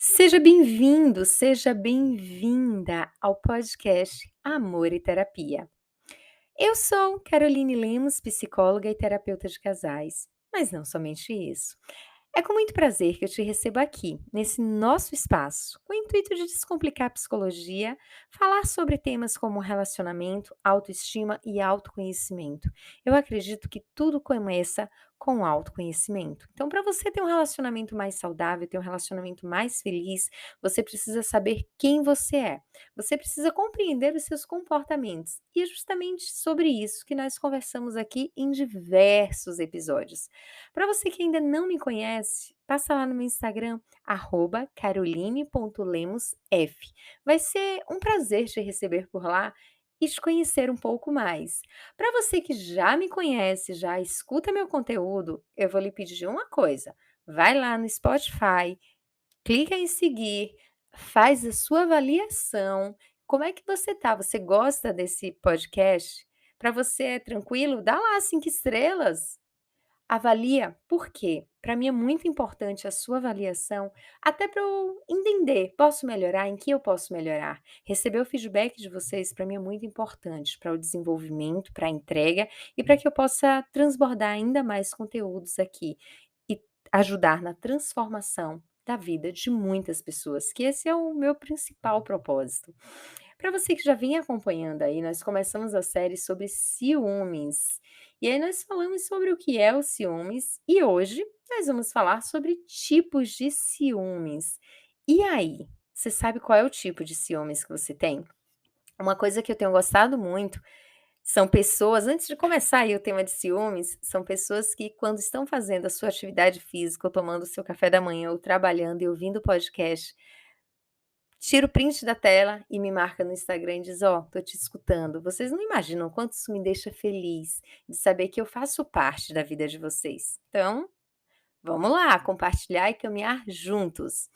Seja bem-vindo, seja bem-vinda ao podcast Amor e Terapia. Eu sou Caroline Lemos, psicóloga e terapeuta de casais, mas não somente isso. É com muito prazer que eu te recebo aqui, nesse nosso espaço, com o intuito de descomplicar a psicologia, falar sobre temas como relacionamento, autoestima e autoconhecimento. Eu acredito que tudo começa com o autoconhecimento. Então, para você ter um relacionamento mais saudável, ter um relacionamento mais feliz, você precisa saber quem você é. Você precisa compreender os seus comportamentos. E é justamente sobre isso que nós conversamos aqui em diversos episódios. Para você que ainda não me conhece, passa lá no meu Instagram, caroline.lemosf. Vai ser um prazer te receber por lá e te conhecer um pouco mais. Para você que já me conhece, já escuta meu conteúdo, eu vou lhe pedir uma coisa. Vai lá no Spotify, clica em seguir, faz a sua avaliação. Como é que você tá? Você gosta desse podcast? Para você é tranquilo? Dá lá 5 estrelas. Avalia, por quê? Para mim é muito importante a sua avaliação, até para eu entender, posso melhorar, em que eu posso melhorar. Receber o feedback de vocês para mim é muito importante para o desenvolvimento, para a entrega e para que eu possa transbordar ainda mais conteúdos aqui e ajudar na transformação da vida de muitas pessoas, que esse é o meu principal propósito. Para você que já vem acompanhando aí, nós começamos a série sobre ciúmes. E aí nós falamos sobre o que é o ciúmes e hoje nós vamos falar sobre tipos de ciúmes. E aí, você sabe qual é o tipo de ciúmes que você tem? Uma coisa que eu tenho gostado muito são pessoas, antes de começar aí o tema de ciúmes, são pessoas que quando estão fazendo a sua atividade física, ou tomando o seu café da manhã, ou trabalhando e ouvindo o podcast, tira o print da tela e me marca no Instagram e diz: "Ó, tô te escutando". Vocês não imaginam o quanto isso me deixa feliz, de saber que eu faço parte da vida de vocês. Então, vamos lá, compartilhar e caminhar juntos.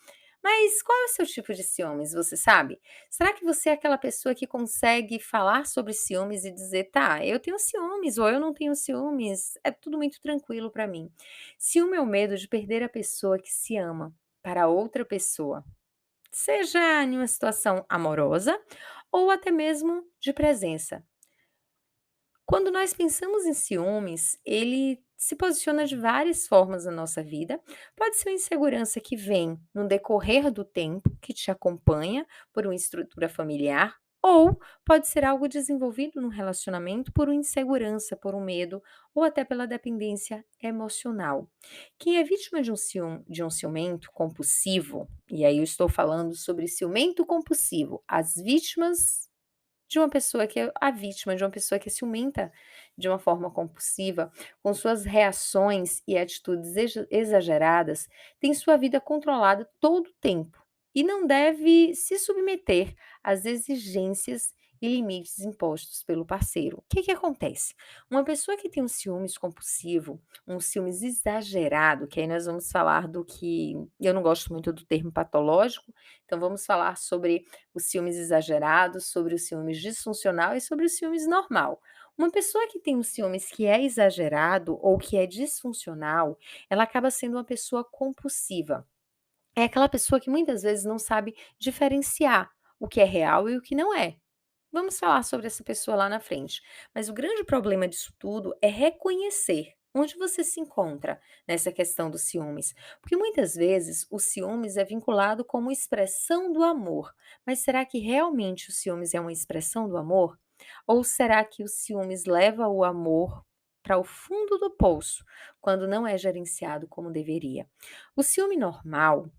Mas qual é o seu tipo de ciúmes, você sabe? Será que você é aquela pessoa que consegue falar sobre ciúmes e dizer: "Tá, eu tenho ciúmes", ou "Eu não tenho ciúmes, é tudo muito tranquilo pra mim"? Ciúme é o medo de perder a pessoa que se ama para outra pessoa. Seja em uma situação amorosa ou até mesmo de presença. Quando nós pensamos em ciúmes, ele se posiciona de várias formas na nossa vida. Pode ser uma insegurança que vem no decorrer do tempo, que te acompanha por uma estrutura familiar, ou pode ser algo desenvolvido no relacionamento por uma insegurança, por um medo, ou até pela dependência emocional. Quem é vítima de um ciumento compulsivo, e aí eu estou falando sobre ciumento compulsivo, as vítimas de uma pessoa que é a vítima de uma pessoa que é ciumenta de uma forma compulsiva, com suas reações e atitudes exageradas, tem sua vida controlada todo o tempo e não deve se submeter às exigências e limites impostos pelo parceiro. O que que acontece? Uma pessoa que tem um ciúmes compulsivo, um ciúmes exagerado, que aí nós vamos falar do que eu não gosto muito do termo patológico, então vamos falar sobre os ciúmes exagerados, sobre o ciúmes disfuncional e sobre o ciúmes normal. Uma pessoa que tem um ciúmes que é exagerado ou que é disfuncional, ela acaba sendo uma pessoa compulsiva. É aquela pessoa que muitas vezes não sabe diferenciar o que é real e o que não é. Vamos falar sobre essa pessoa lá na frente. Mas o grande problema disso tudo é reconhecer onde você se encontra nessa questão dos ciúmes. Porque muitas vezes o ciúmes é vinculado como expressão do amor. Mas será que realmente o ciúmes é uma expressão do amor? Ou será que o ciúmes leva o amor para o fundo do poço, quando não é gerenciado como deveria? O ciúme normal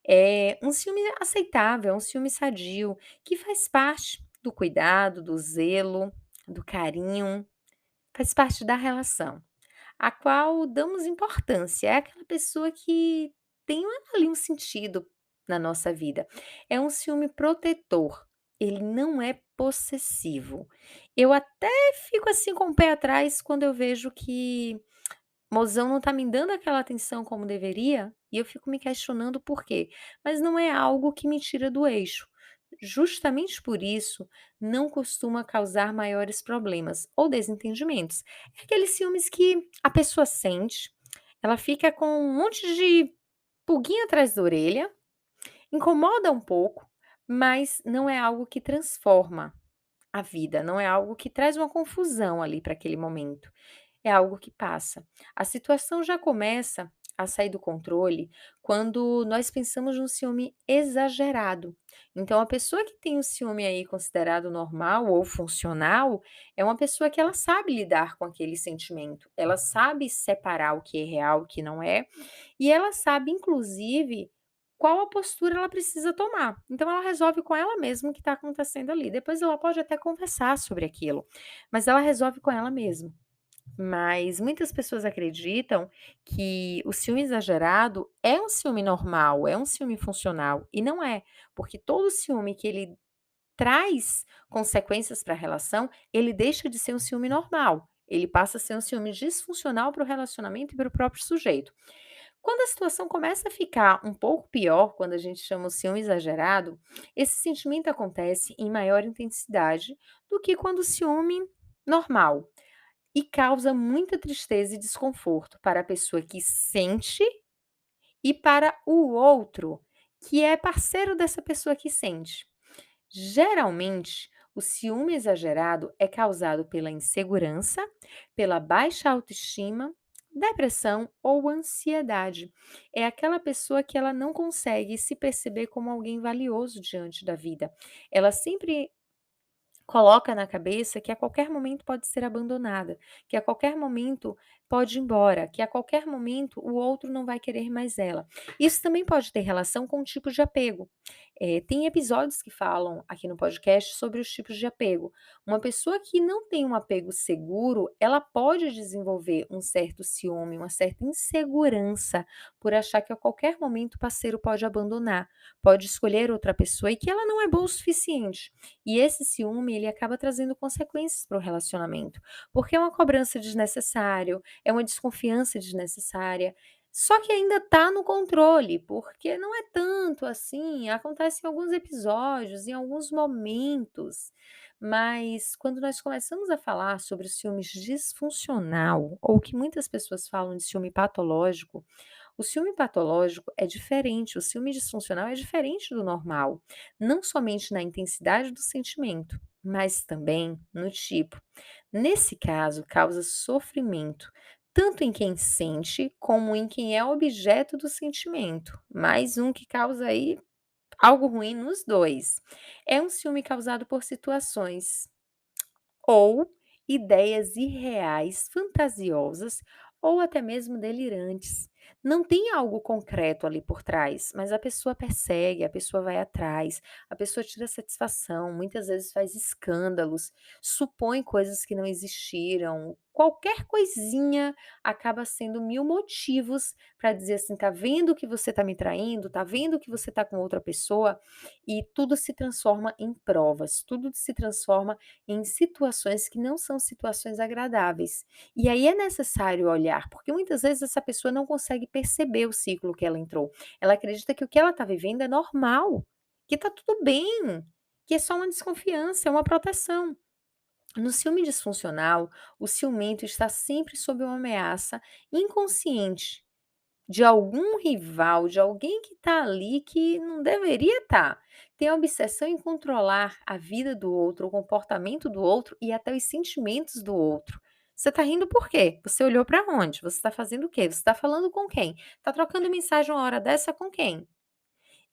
é um ciúme aceitável, é um ciúme sadio, que faz parte do cuidado, do zelo, do carinho, faz parte da relação, a qual damos importância. É aquela pessoa que tem ali um sentido na nossa vida. É um ciúme protetor, ele não é possessivo. Eu até fico assim com o pé atrás quando eu vejo que mozão não tá me dando aquela atenção como deveria, e eu fico me questionando por quê. Mas não é algo que me tira do eixo. Justamente por isso, não costuma causar maiores problemas ou desentendimentos. É aqueles ciúmes que a pessoa sente, ela fica com um monte de pulguinha atrás da orelha, Incomoda um pouco, mas não é algo que transforma a vida, não é algo que traz uma confusão ali para aquele momento. É algo que passa. A situação já começa a sair do controle quando nós pensamos num ciúme exagerado. Então, a pessoa que tem o ciúme aí considerado normal ou funcional é uma pessoa que ela sabe lidar com aquele sentimento, ela sabe separar o que é real, o que não é, e ela sabe, inclusive, qual a postura ela precisa tomar. Então, ela resolve com ela mesma o que está acontecendo ali. Depois, ela pode até conversar sobre aquilo, mas ela resolve com ela mesma. Mas muitas pessoas acreditam que o ciúme exagerado é um ciúme normal, é um ciúme funcional, e não é, porque todo ciúme que ele traz consequências para a relação, ele deixa de ser um ciúme normal, ele passa a ser um ciúme disfuncional para o relacionamento e para o próprio sujeito. Quando a situação começa a ficar um pouco pior, quando a gente chama o ciúme exagerado, esse sentimento acontece em maior intensidade do que quando o ciúme normal e causa muita tristeza e desconforto para a pessoa que sente e para o outro, que é parceiro dessa pessoa que sente. Geralmente, o ciúme exagerado é causado pela insegurança, pela baixa autoestima, depressão ou ansiedade. É aquela pessoa que ela não consegue se perceber como alguém valioso diante da vida. Ela sempre coloca na cabeça que a qualquer momento pode ser abandonada, que a qualquer momento pode ir embora, que a qualquer momento o outro não vai querer mais ela. Isso também pode ter relação com o tipo de apego. Tem episódios que falam aqui no podcast sobre os tipos de apego. Uma pessoa que não tem um apego seguro, ela pode desenvolver um certo ciúme, uma certa insegurança por achar que a qualquer momento o parceiro pode abandonar, pode escolher outra pessoa e que ela não é boa o suficiente. E esse ciúme, ele acaba trazendo consequências para o relacionamento, porque é uma cobrança desnecessária, é uma desconfiança desnecessária, só que ainda está no controle, porque não é tanto assim, acontece em alguns episódios, em alguns momentos, mas quando nós começamos a falar sobre o ciúme disfuncional, ou que muitas pessoas falam de ciúme patológico, o ciúme patológico é diferente, o ciúme disfuncional é diferente do normal, não somente na intensidade do sentimento, mas também no tipo. Nesse caso, causa sofrimento, tanto em quem sente como em quem é objeto do sentimento. Mais um que causa aí algo ruim nos dois. É um ciúme causado por situações ou ideias irreais, fantasiosas ou até mesmo delirantes. Não tem algo concreto ali por trás, mas a pessoa persegue, a pessoa vai atrás, a pessoa tira satisfação, muitas vezes faz escândalos, supõe coisas que não existiram. Qualquer coisinha acaba sendo mil motivos para dizer assim: tá vendo que você tá me traindo, tá vendo que você tá com outra pessoa, e tudo se transforma em provas, tudo se transforma em situações que não são situações agradáveis. E aí é necessário olhar, porque muitas vezes essa pessoa não consegue perceber o ciclo que ela entrou. Ela acredita que o que ela está vivendo é normal, que está tudo bem, que é só uma desconfiança, é uma proteção. No ciúme disfuncional, o ciumento está sempre sob uma ameaça inconsciente de algum rival, de alguém que está ali que não deveria estar. Tem a obsessão em controlar a vida do outro, o comportamento do outro e até os sentimentos do outro. Você está rindo por quê? Você olhou para onde? Você está fazendo o quê? Você está falando com quem? Está trocando mensagem uma hora dessa com quem?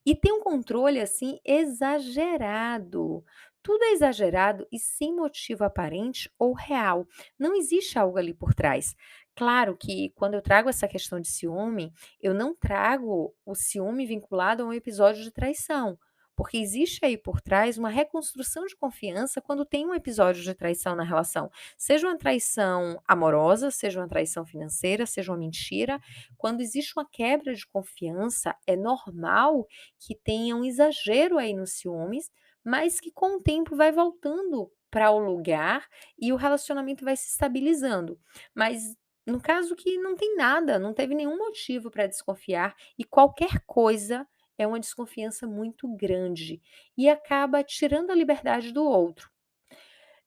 E tem um controle, assim, exagerado. Tudo é exagerado e sem motivo aparente ou real. Não existe algo ali por trás. Claro que quando eu trago essa questão de ciúme, eu não trago o ciúme vinculado a um episódio de traição, porque existe aí por trás uma reconstrução de confiança quando tem um episódio de traição na relação. Seja uma traição amorosa, seja uma traição financeira, seja uma mentira. Quando existe uma quebra de confiança, é normal que tenha um exagero aí nos ciúmes, mas que com o tempo vai voltando para o lugar e o relacionamento vai se estabilizando. Mas no caso que não tem nada, não teve nenhum motivo para desconfiar e qualquer coisa é uma desconfiança muito grande e acaba tirando a liberdade do outro.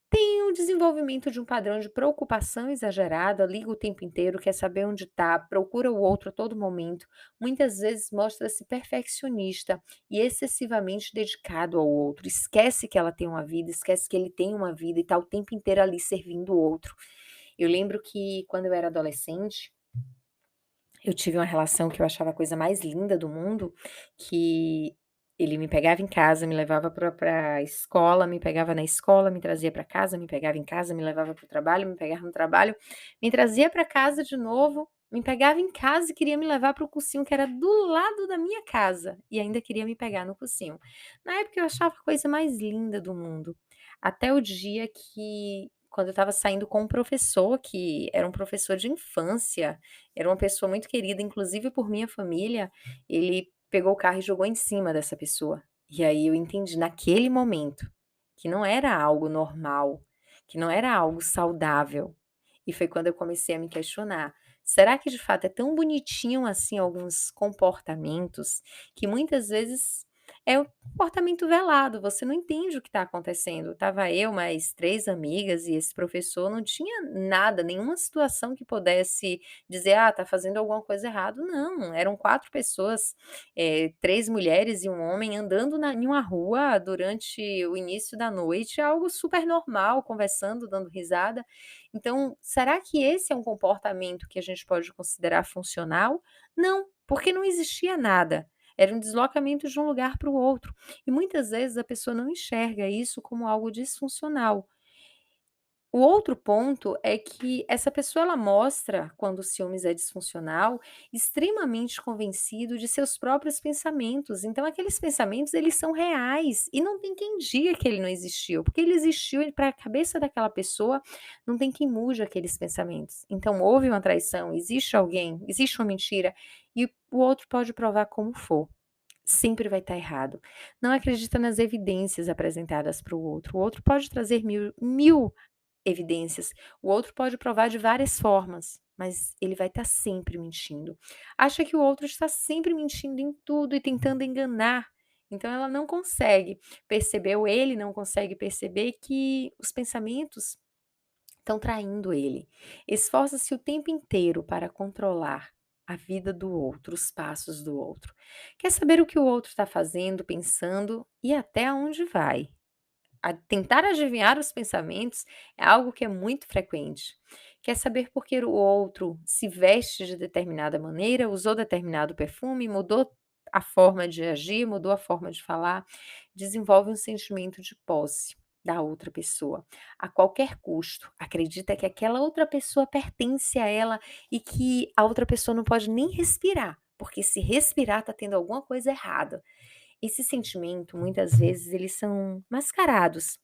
Tem o desenvolvimento de um padrão de preocupação exagerada, liga o tempo inteiro, quer saber onde está, procura o outro a todo momento, muitas vezes mostra-se perfeccionista e excessivamente dedicado ao outro, esquece que ela tem uma vida, esquece que ele tem uma vida e está o tempo inteiro ali servindo o outro. Eu lembro que quando eu era adolescente, eu tive uma relação que eu achava a coisa mais linda do mundo, que ele me pegava em casa, me levava pra escola, me pegava na escola, me trazia para casa, me pegava em casa, me levava para o trabalho, me pegava no trabalho, me trazia para casa de novo, me pegava em casa e queria me levar para o cursinho que era do lado da minha casa, e ainda queria me pegar no cursinho. Na época eu achava a coisa mais linda do mundo, até o dia que quando eu estava saindo com um professor que era um professor de infância, era uma pessoa muito querida, inclusive por minha família, ele pegou o carro e jogou em cima dessa pessoa. E aí eu entendi naquele momento, que não era algo normal, que não era algo saudável. E foi quando eu comecei a me questionar: será que de fato é tão bonitinho assim alguns comportamentos, que muitas vezes é um comportamento velado, você não entende o que está acontecendo. Estava eu, mais 3 amigas e esse professor, não tinha nada, nenhuma situação que pudesse dizer: "Ah, tá fazendo alguma coisa errado", não, eram 4 pessoas, 3 mulheres e um homem andando em uma rua durante o início da noite, algo super normal, conversando, dando risada. Então, será que esse é um comportamento que a gente pode considerar funcional? Não, porque não existia nada. Era um deslocamento de um lugar para o outro. E muitas vezes a pessoa não enxerga isso como algo disfuncional. O outro ponto é que essa pessoa ela mostra, quando o ciúmes é disfuncional, extremamente convencido de seus próprios pensamentos. Então aqueles pensamentos eles são reais e não tem quem diga que ele não existiu, porque ele existiu e para a cabeça daquela pessoa não tem quem mude aqueles pensamentos. Então houve uma traição, existe alguém, existe uma mentira e o outro pode provar como for. Sempre vai estar errado. Não acredita nas evidências apresentadas para o outro pode trazer mil evidências. O outro pode provar de várias formas, mas ele vai estar sempre mentindo. Acha que o outro está sempre mentindo em tudo e tentando enganar. Então ela não consegue perceber, ou ele não consegue perceber que os pensamentos estão traindo ele. Esforça-se o tempo inteiro para controlar a vida do outro, os passos do outro. Quer saber o que o outro está fazendo, pensando e até aonde vai. Tentar adivinhar os pensamentos é algo que é muito frequente. Quer saber por que o outro se veste de determinada maneira, usou determinado perfume, mudou a forma de agir, mudou a forma de falar, desenvolve um sentimento de posse da outra pessoa. A qualquer custo, acredita que aquela outra pessoa pertence a ela e que a outra pessoa não pode nem respirar, porque se respirar está tendo alguma coisa errada. Esse sentimento, muitas vezes, eles são mascarados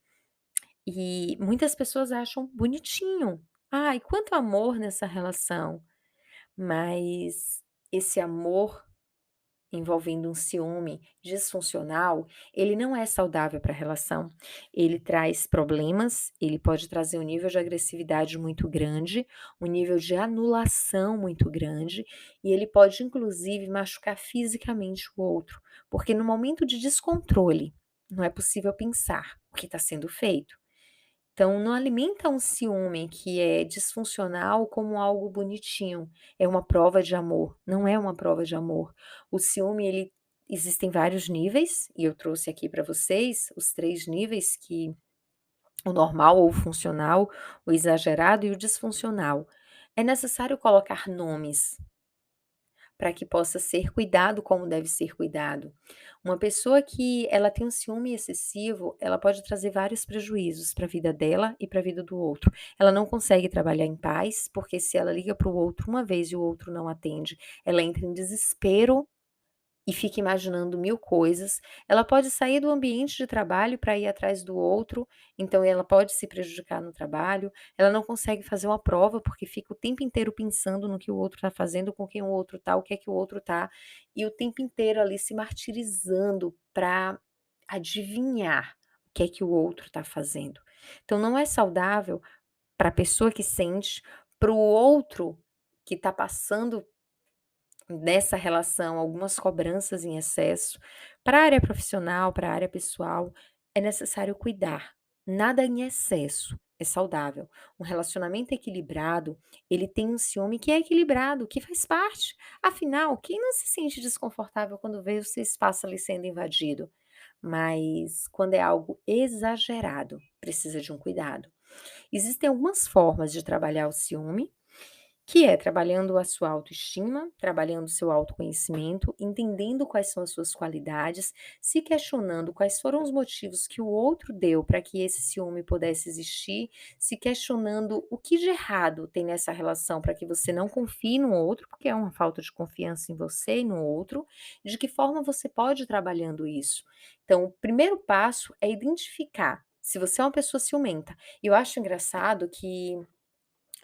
e muitas pessoas acham bonitinho. Ai, quanto amor nessa relação! Mas esse amor envolvendo um ciúme disfuncional, ele não é saudável para a relação. Ele traz problemas, ele pode trazer um nível de agressividade muito grande, um nível de anulação muito grande, e ele pode inclusive machucar fisicamente o outro, porque no momento de descontrole, não é possível pensar o que está sendo feito. Então, não alimenta um ciúme que é disfuncional como algo bonitinho, é uma prova de amor, não é uma prova de amor. O ciúme ele existem vários níveis, e eu trouxe aqui para vocês os 3 níveis que o normal ou o funcional, o exagerado e o disfuncional. É necessário colocar nomes para que possa ser cuidado como deve ser cuidado. Uma pessoa que ela tem um ciúme excessivo, ela pode trazer vários prejuízos para a vida dela e para a vida do outro. Ela não consegue trabalhar em paz, porque se ela liga para o outro uma vez e o outro não atende, ela entra em desespero e fica imaginando 1000 coisas. Ela pode sair do ambiente de trabalho para ir atrás do outro, então ela pode se prejudicar no trabalho. Ela não consegue fazer uma prova, porque fica o tempo inteiro pensando no que o outro está fazendo, com quem o outro está, o que é que o outro está, e o tempo inteiro ali se martirizando para adivinhar o que é que o outro está fazendo. Então não é saudável para a pessoa que sente, para o outro que está passando nessa relação, algumas cobranças em excesso. Para a área profissional, para a área pessoal, é necessário cuidar. Nada em excesso é saudável. Um relacionamento equilibrado, ele tem um ciúme que é equilibrado, que faz parte. Afinal, quem não se sente desconfortável quando vê o seu espaço ali sendo invadido? Mas quando é algo exagerado, precisa de um cuidado. Existem algumas formas de trabalhar o ciúme, que é trabalhando a sua autoestima, trabalhando o seu autoconhecimento, entendendo quais são as suas qualidades, se questionando quais foram os motivos que o outro deu para que esse ciúme pudesse existir, se questionando o que de errado tem nessa relação para que você não confie no outro, porque é uma falta de confiança em você e no outro, de que forma você pode ir trabalhando isso. Então, o primeiro passo é identificar se você é uma pessoa ciumenta. E eu acho engraçado que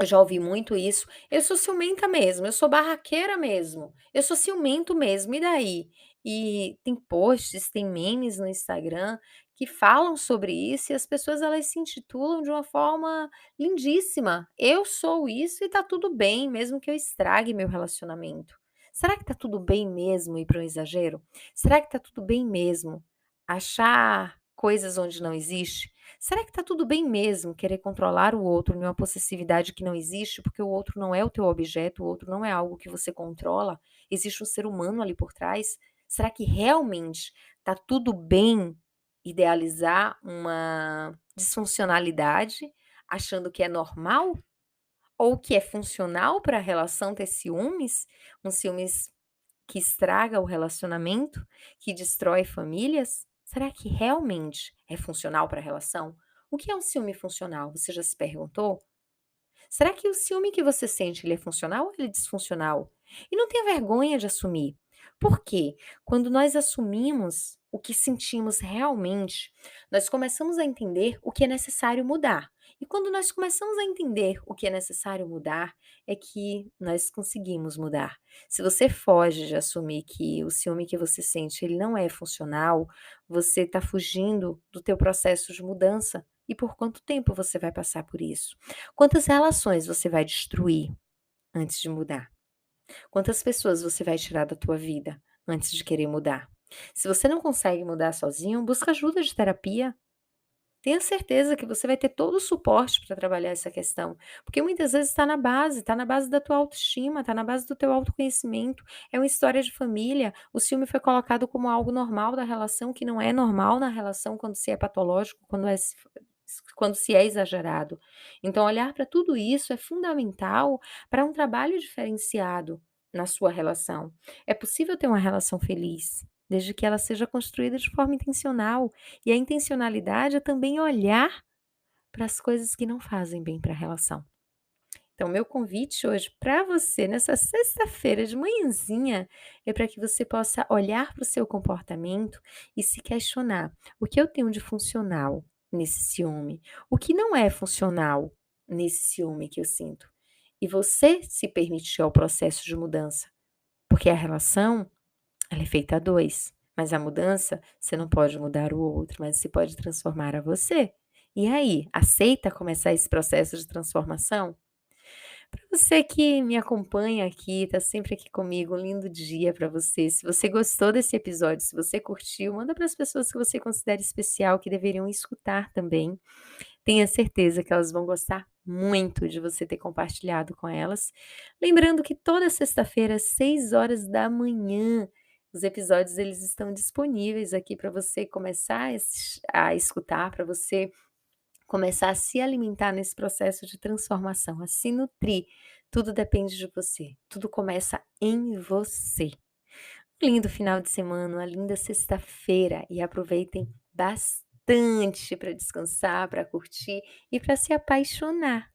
eu já ouvi muito isso: "Eu sou ciumenta mesmo, eu sou barraqueira mesmo, eu sou ciumento mesmo, e daí?". E tem posts, tem memes no Instagram que falam sobre isso e as pessoas elas se intitulam de uma forma lindíssima: "Eu sou isso e tá tudo bem, mesmo que eu estrague meu relacionamento". Será que tá tudo bem mesmo ir para um exagero? Será que tá tudo bem mesmo achar coisas onde não existe? Será que tá tudo bem mesmo querer controlar o outro em uma possessividade que não existe, porque o outro não é o teu objeto, o outro não é algo que você controla, existe um ser humano ali por trás? Será que realmente tá tudo bem idealizar uma disfuncionalidade, achando que é normal? Ou que é funcional para a relação ter ciúmes? Um ciúmes que estraga o relacionamento, que destrói famílias? Será que realmente é funcional para a relação? O que é um ciúme funcional? Você já se perguntou? Será que o ciúme que você sente, ele é funcional ou ele é disfuncional? E não tenha vergonha de assumir. Por quê? Quando nós assumimos o que sentimos realmente, nós começamos a entender o que é necessário mudar. E quando nós começamos a entender o que é necessário mudar, é que nós conseguimos mudar. Se você foge de assumir que o ciúme que você sente, ele não é funcional, você está fugindo do teu processo de mudança. E por quanto tempo você vai passar por isso? Quantas relações você vai destruir antes de mudar? Quantas pessoas você vai tirar da tua vida antes de querer mudar? Se você não consegue mudar sozinho, busca ajuda de terapia. Tenha certeza que você vai ter todo o suporte para trabalhar essa questão, porque muitas vezes está na base da tua autoestima, está na base do teu autoconhecimento, é uma história de família, o ciúme foi colocado como algo normal da relação, que não é normal na relação quando se é patológico, quando se é exagerado. Então olhar para tudo isso é fundamental para um trabalho diferenciado na sua relação. É possível ter uma relação feliz, desde que ela seja construída de forma intencional. E a intencionalidade é também olhar para as coisas que não fazem bem para a relação. Então, meu convite hoje para você, nessa sexta-feira de manhãzinha, é para que você possa olhar para o seu comportamento e se questionar: o que eu tenho de funcional nesse ciúme? O que não é funcional nesse ciúme que eu sinto? E você se permitir ao processo de mudança, porque a relação ela é feita a 2, mas a mudança, você não pode mudar o outro, mas você pode transformar a você. E aí, aceita começar esse processo de transformação? Para você que me acompanha aqui, está sempre aqui comigo, um lindo dia para você. Se você gostou desse episódio, se você curtiu, manda para as pessoas que você considera especial, que deveriam escutar também. Tenha certeza que elas vão gostar muito de você ter compartilhado com elas. Lembrando que toda sexta-feira, às 6 horas da manhã, os episódios eles estão disponíveis aqui para você começar a escutar, para você começar a se alimentar nesse processo de transformação, a se nutrir. Tudo depende de você, tudo começa em você. Um lindo final de semana, uma linda sexta-feira e aproveitem bastante para descansar, para curtir e para se apaixonar.